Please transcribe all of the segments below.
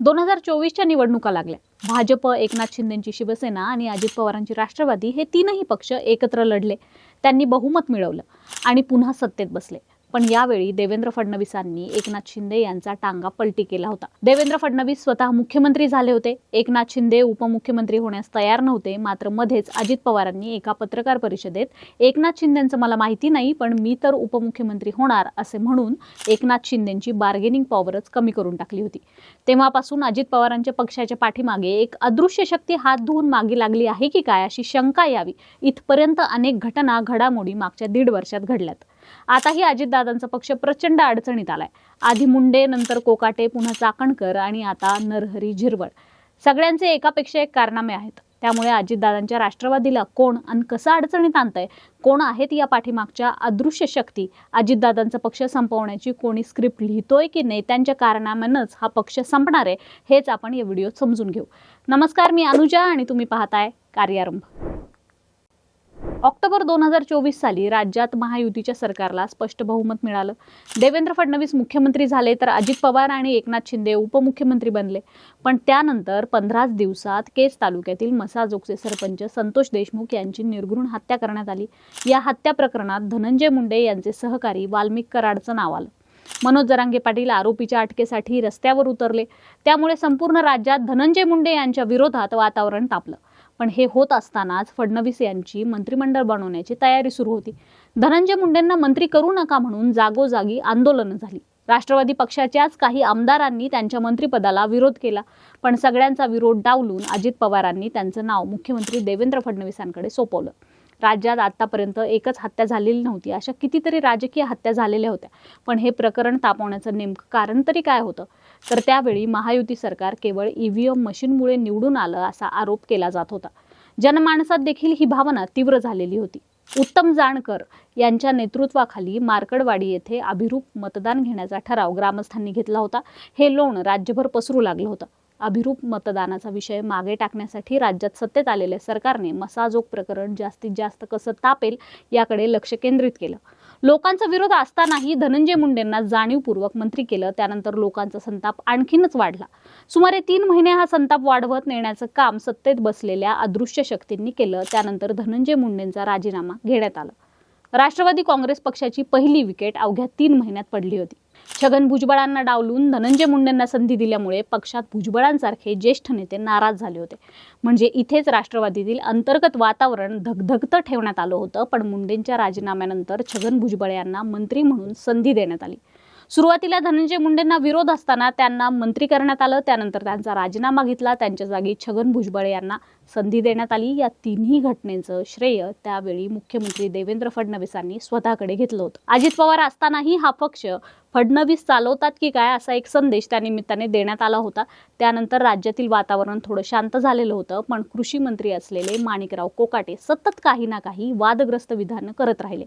2024च्या निवडणुका लागल्या. भाजप, एकनाथ शिंदेंची शिवसेना आणि अजित पवारांची राष्ट्रवादी हे तीनही पक्ष एकत्र लढले. त्यांनी बहुमत मिळवलं आणि पुन्हा सत्तेत बसले. पण यावेळी देवेंद्र फडणवीसांनी एकनाथ शिंदे यांचा टांगा पलटी केला होता. देवेंद्र फडणवीस स्वतः मुख्यमंत्री झाले होते. एकनाथ शिंदे उपमुख्यमंत्री होण्यास तयार नव्हते. मात्र मध्येच अजित पवारांनी एका पत्रकार परिषदेत एकनाथ शिंदेंचं मला माहिती नाही, पण मी तर उपमुख्यमंत्री होणार असे म्हणून एकनाथ शिंदेंची बार्गेनिंग पॉवरच कमी करून टाकली होती. तेव्हापासून अजित पवारांच्या पक्षाच्या पाठीमागे एक अदृश्य शक्ती हात धुवून मागे लागली आहे की काय अशी शंका यावी इथपर्यंत अनेक घटना घडामोडी मागच्या 1.5 वर्षात घडल्यात. आताही अजितदादांचा पक्ष प्रचंड अडचणीत आलाय. आधी मुंडे, नंतर कोकाटे, पुन्हा चाकणकर आणि आता नरहरी झिरवळ. सगळ्यांचे एकापेक्षा एक कारनामे आहेत. त्यामुळे अजितदादांच्या राष्ट्रवादीला कोण आणि कसं अडचणीत आणतंय, कोण आहेत या पाठीमागच्या अदृश्य शक्ती, अजितदादांचा पक्ष संपवण्याची कोणी स्क्रिप्ट लिहितोय की नेत्यांच्या कारनाम्यानंच हा पक्ष संपणार आहे, हेच आपण या व्हिडिओत समजून घेऊ. नमस्कार, मी अनुजा आणि तुम्ही पाहताय कार्यारंभ. ऑक्टोबर 2024 साली राज्यात महायुतीच्या सरकारला स्पष्ट बहुमत मिळालं. देवेंद्र फडणवीस मुख्यमंत्री झाले तर अजित पवार आणि एकनाथ शिंदे उपमुख्यमंत्री बनले. पण त्यानंतर 15 दिवसात केज तालुक्यातील मसाजोगचे सरपंच संतोष देशमुख यांची निर्घृण हत्या करण्यात आली. या हत्या प्रकरणात धनंजय मुंडे यांचे सहकारी वाल्मिक कराडचं नाव आलं. मनोज जरांगे पाटील आरोपीच्या अटकेसाठी रस्त्यावर उतरले. त्यामुळे संपूर्ण राज्यात धनंजय मुंडे यांच्या विरोधात वातावरण तापलं. पण हे होत असतानाच फडणवीस यांची मंत्रिमंडळ बनवण्याची तयारी सुरू होती. धनंजय मुंडेंना मंत्री करू नका म्हणून जागोजागी आंदोलनं झाली. राष्ट्रवादी पक्षाच्याच काही आमदारांनी त्यांच्या मंत्रिपदाला विरोध केला. पण सगळ्यांचा विरोध डावलून अजित पवारांनी त्यांचं नाव मुख्यमंत्री देवेंद्र फडणवीसांकडे सोपवलं. राज्यात आतापर्यंत एकच हत्या झालेली नव्हती, अशा कितीतरी राजकीय हत्या झालेल्या होत्या. पण हे प्रकरण तापवण्याचं नेमकं कारण तरी काय होतं? तर त्यावेळी महायुती सरकार केवळ ईव्हीएम मशीनमुळे निवडून आलं असा आरोप केला जात होता. जनमानसात देखील ही भावना तीव्र झालेली होती. उत्तम जानकर यांच्या नेतृत्वाखाली मार्कडवाडी येथे अभिरूप मतदान घेण्याचा ठराव ग्रामस्थांनी घेतला होता. हे लोण राज्यभर पसरू लागलं होतं. अभिरूप मतदानाचा विषय मागे टाकण्यासाठी राज्यात सत्तेत आलेल्या सरकारने मसाजोग प्रकरण जास्तीत जास्त कसं तापेल याकडे लक्ष केंद्रित केलं. लोकांचा विरोध असतानाही धनंजय मुंडेंना जाणीवपूर्वक मंत्री केलं. त्यानंतर लोकांचा संताप आणखीनच वाढला. सुमारे 3 महिने हा संताप वाढवत नेण्याचं काम सत्तेत बसलेल्या अदृश्य शक्तींनी केलं. त्यानंतर धनंजय मुंडेंचा राजीनामा घेण्यात आला. राष्ट्रवादी काँग्रेस पक्षाची पहिली विकेट अवघ्या 3 महिन्यात पडली होती. छगन भुजबळांना डावलून धनंजय मुंडेंना संधी दिल्यामुळे पक्षात भुजबळांसारखे ज्येष्ठ नेते नाराज झाले होते. म्हणजे इथेच राष्ट्रवादीतील अंतर्गत वातावरण धगधगतं ठेवण्यात आलं होतं. पण मुंडेंच्या राजीनाम्यानंतर छगन भुजबळ यांना मंत्री म्हणून संधी देण्यात आली. सुरुवातीला धनंजय मुंडेंना विरोध असताना त्यांना मंत्री करण्यात आलं. त्यानंतर त्यांचा राजीनामा घेतला. त्यांच्या जागी छगन भुजबळ यांना संधी देण्यात आली. या तिन्ही घटनेचं श्रेय त्यावेळी मुख्यमंत्री देवेंद्र फडणवीसांनी स्वतःकडे घेतलं होतं. अजित पवार असतानाही हा पक्ष फडणवीस चालवतात की काय असा एक संदेश त्या निमित्ताने देण्यात आला होता. त्यानंतर राज्यातील वातावरण थोडं शांत झालेलं होतं. पण कृषी मंत्री असलेले माणिकराव कोकाटे सतत काही ना काही वादग्रस्त विधान करत राहिले.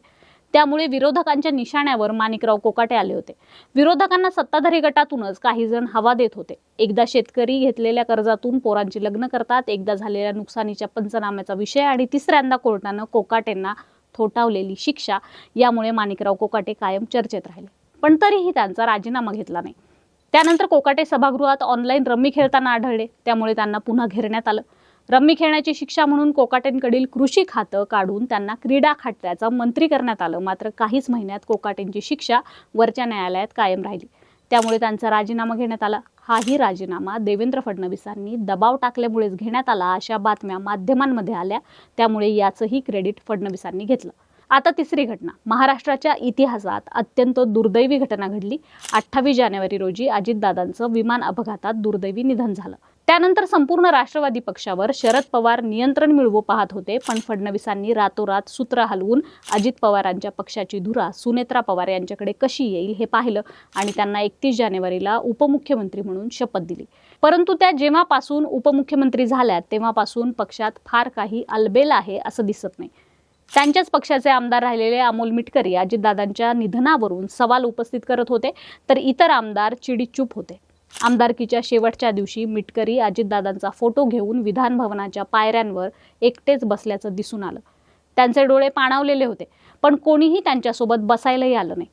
त्यामुळे विरोधकांच्या निशाण्यावर माणिकराव कोकाटे आले होते. विरोधकांना सत्ताधारी गटातूनच काही जण हवा देत होते. एकदा शेतकरी घेतलेल्या कर्जातून पोरांची लग्न करतात, एकदा झालेल्या नुकसानीच्या पंचनाम्याचा विषय आणि तिसऱ्यांदा कोर्टानं कोकाटेंना थोटावलेली शिक्षा. यामुळे माणिकराव कोकाटे कायम चर्चेत राहिले. पण तरीही त्यांचा राजीनामा घेतला नाही. त्यानंतर कोकाटे सभागृहात ऑनलाईन रम्मी खेळताना आढळले. त्यामुळे त्यांना पुन्हा घेरण्यात आलं. रम्मी खेळण्याची शिक्षा म्हणून कोकाटेंकडील कृषी खातं काढून त्यांना क्रीडा खात्याचं मंत्री करण्यात आलं. मात्र काहीच महिन्यात कोकाटेंची शिक्षा वरच्या न्यायालयात कायम राहिली. त्यामुळे त्यांचा राजीनामा घेण्यात आला. हाही राजीनामा देवेंद्र फडणवीसांनी दबाव टाकल्यामुळेच घेण्यात आला अशा बातम्या माध्यमांमध्ये आल्या. त्यामुळे याचंही क्रेडिट फडणवीसांनी घेतलं. आता तिसरी घटना. महाराष्ट्राच्या इतिहासात अत्यंत दुर्दैवी घटना घडली. 28 जानेवारी रोजी अजितदादांचं विमान अपघातात दुर्दैवी निधन झालं. त्यानंतर संपूर्ण राष्ट्रवादी पक्षावर शरद पवार नियंत्रण मिळवू पाहत होते. पण फडणवीसांनी रातोरात सूत्र हलवून अजित पवारांच्या पक्षाची धुरा सुनेत्रा पवार यांच्याकडे कशी येईल हे पाहिलं आणि त्यांना 31 जानेवारीला उपमुख्यमंत्री म्हणून शपथ दिली. परंतु त्या जेव्हापासून उपमुख्यमंत्री झाल्यात तेव्हापासून पक्षात फार काही अलबेल आहे असं दिसत नाही. त्यांच्याच पक्षाचे आमदार राहिलेले अमोल मिटकरी अजितदादांच्या निधनावरून सवाल उपस्थित करत होते, तर इतर आमदार चिडीचूप होते. आमदारकीच्या शेवटच्या दिवशी मिटकरी अजितदादांचा फोटो घेऊन विधान भवनाच्या पायऱ्यांवर एकटेच बसल्याचं दिसून आलं. त्यांचे डोळे पाणावलेले होते. पण कोणीही त्यांच्यासोबत बसायलाही आलं नाही.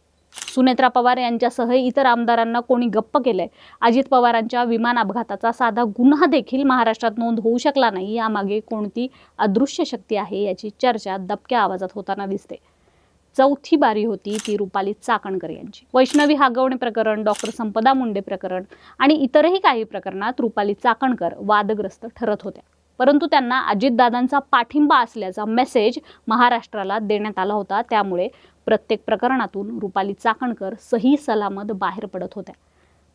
सुनेत्रा पवार यांच्यासह इतर आमदारांना कोणी गप्प केलंय? अजित पवारांच्या विमान अपघाताचा साधा गुन्हा देखील महाराष्ट्रात नोंद होऊ शकला नाही, यामागे कोणती अदृश्य शक्ती आहे याची चर्चा दबक्या आवाजात होताना दिसते. चौथी बारी होती ती रुपाली चाकणकर यांची. वैष्णवी हागवणे प्रकरण, डॉक्टर संपदा मुंडे प्रकरण आणि इतरही काही प्रकरणात रुपाली चाकणकर वादग्रस्त ठरत होत्या. परंतु त्यांना अजितदादांचा पाठिंबा असल्याचा मेसेज महाराष्ट्राला देण्यात आला होता. त्यामुळे प्रत्येक प्रकरणातून रुपाली चाकणकर सही सलामत बाहेर पडत होत्या.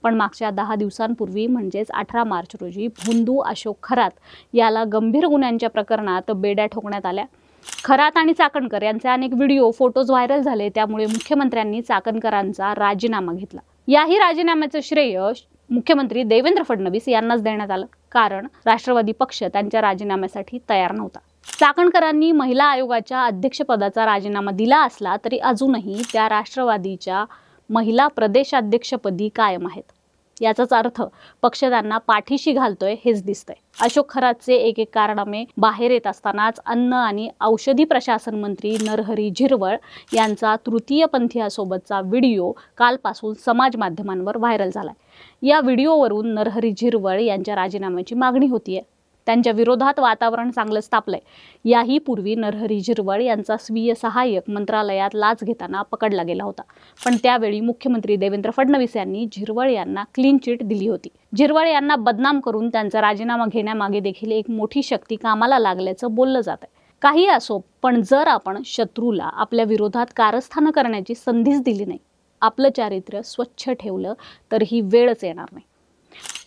पण मागच्या 10 दिवसांपूर्वी म्हणजेच 18 मार्च रोजी भोंदू अशोक खरात याला गंभीर गुन्ह्यांच्या प्रकरणात बेड्या ठोकण्यात आल्या. खरात आणि चाकणकर यांचे अनेक व्हिडिओ, फोटोज व्हायरल झाले. त्यामुळे मुख्यमंत्र्यांनी चाकणकरांचा राजीनामा घेतला. याही राजीनाम्याचे श्रेय मुख्यमंत्री देवेंद्र फडणवीस यांनाच देण्यात आलं, कारण राष्ट्रवादी पक्ष त्यांच्या राजीनाम्यासाठी तयार नव्हता. चाकणकरांनी महिला आयोगाच्या अध्यक्षपदाचा राजीनामा दिला असला तरी अजूनही त्या राष्ट्रवादीच्या महिला प्रदेशाध्यक्षपदी कायम आहेत. याचाच अर्थ पक्ष त्यांना पाठीशी घालतोय हेच दिसतंय. अशोक खरातचे एक कारनामे बाहेर येत असतानाच अन्न आणि औषधी प्रशासन मंत्री नरहरी झिरवळ यांचा तृतीयपंथीयासोबतचा व्हिडिओ कालपासून समाज माध्यमांवर व्हायरल झालाय. या व्हिडिओवरून नरहरी झिरवळ यांच्या राजीनाम्याची मागणी होतीये. त्यांच्या विरोधात वातावरण चांगलंच तापलंय. याही पूर्वी नरहरी झिरवळ यांचा स्वीय सहाय्यक मंत्रालयात लाच घेताना पकडला गेला होता. पण त्यावेळी मुख्यमंत्री देवेंद्र फडणवीस यांनी झिरवळ यांना क्लीन चिट दिली होती. झिरवळ यांना बदनाम करून त्यांचा राजीनामा घेण्यामागे देखील एक मोठी शक्ती कामाला लागल्याचं बोललं जात आहे. काही असो, पण जर आपण शत्रूला आपल्या विरोधात कारस्थानं करण्याची संधीच दिली नाही, आपलं चारित्र्य स्वच्छ ठेवलं तर ही वेळच येणार नाही.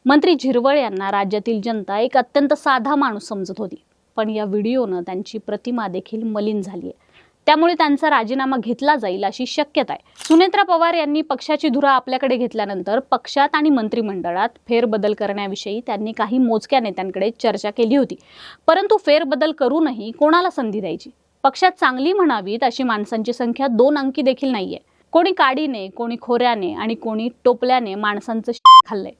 मंत्री झिरवळ यांना राज्यातील जनता एक अत्यंत साधा माणूस समजत होती. पण या व्हिडिओनं त्यांची प्रतिमा देखील मलिन झाली आहे. त्यामुळे त्यांचा राजीनामा घेतला जाईल अशी शक्यता आहे. सुनेत्रा पवार यांनी पक्षाची धुरा आपल्याकडे घेतल्यानंतर पक्षात आणि मंत्रिमंडळात फेरबदल करण्याविषयी त्यांनी काही मोजक्या नेत्यांकडे चर्चा केली होती. परंतु फेरबदल करूनही कोणाला संधी द्यायची? पक्षात चांगली म्हणावीत अशी माणसांची संख्या 2 अंकी देखील नाहीये. कोणी काडीने, कोणी खोऱ्याने आणि कोणी टोपल्याने माणसांचं खाल्लंय.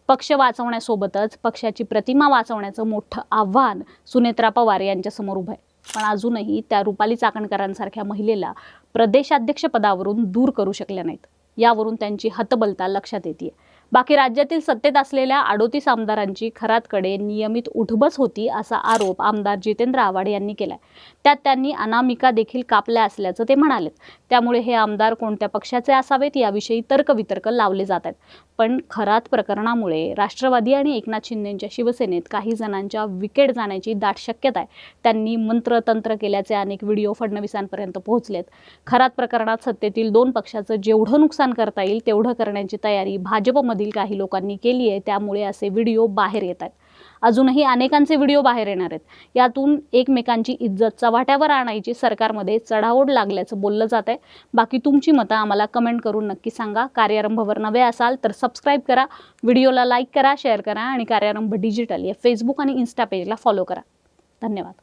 पक्ष वाचवण्यासोबतच पक्षाची प्रतिमा वाचवण्याचं मोठं आव्हान सुनेत्रा पवार यांच्या समोर उभं आहे. पण अजूनही त्या रुपाली चाकणकरांसारख्या महिलेला प्रदेशाध्यक्षपदावरून दूर करू शकल्या नाहीत. यावरून त्यांची हतबलता लक्षात येते. बाकी राज्यातील सत्तेत असलेल्या 38 आमदारांची खरातकडे नियमित उठबस होती असा आरोप आमदार जितेंद्र आव्हाड यांनी केलाय. त्यात त्यांनी अनामिका देखील कापल्या असल्याचं ते म्हणालेत. त्यामुळे हे आमदार कोणत्या पक्षाचे असावेत याविषयी तर्कवितर्क लावले जात आहेत. पण खरात प्रकरणामुळे राष्ट्रवादी आणि एकनाथ शिंदेच्या शिवसेनेत काही जणांच्या विकेट जाण्याची दाट शक्यता आहे. त्यांनी मंत्रतंत्र केल्याचे अनेक व्हिडिओ फडणवीसांपर्यंत पोहोचलेत. खरात प्रकरणात सत्तेतील 2 पक्षाचं जेवढं नुकसान करता येईल तेवढं करण्याची तयारी भाजपमधील काही लोकांनी केली आहे. त्यामुळे असे व्हिडिओ बाहेर येत आहेत. अजूनही अनेकांचे व्हिडिओ बाहेर येणार आहेत. यातून एकमेकांची इज्जत चव्हाट्यावर आणायची सरकारमध्ये चढाओढ लागल्याचं बोललं जात आहे. बाकी तुमची मतं आम्हाला कमेंट करून नक्की सांगा. कार्यारंभवर नवे असाल तर सबस्क्राईब करा, व्हिडिओला लाईक करा, शेअर करा आणि कार्यारंभ डिजिटल या फेसबुक आणि इन्स्टा पेजला फॉलो करा. धन्यवाद.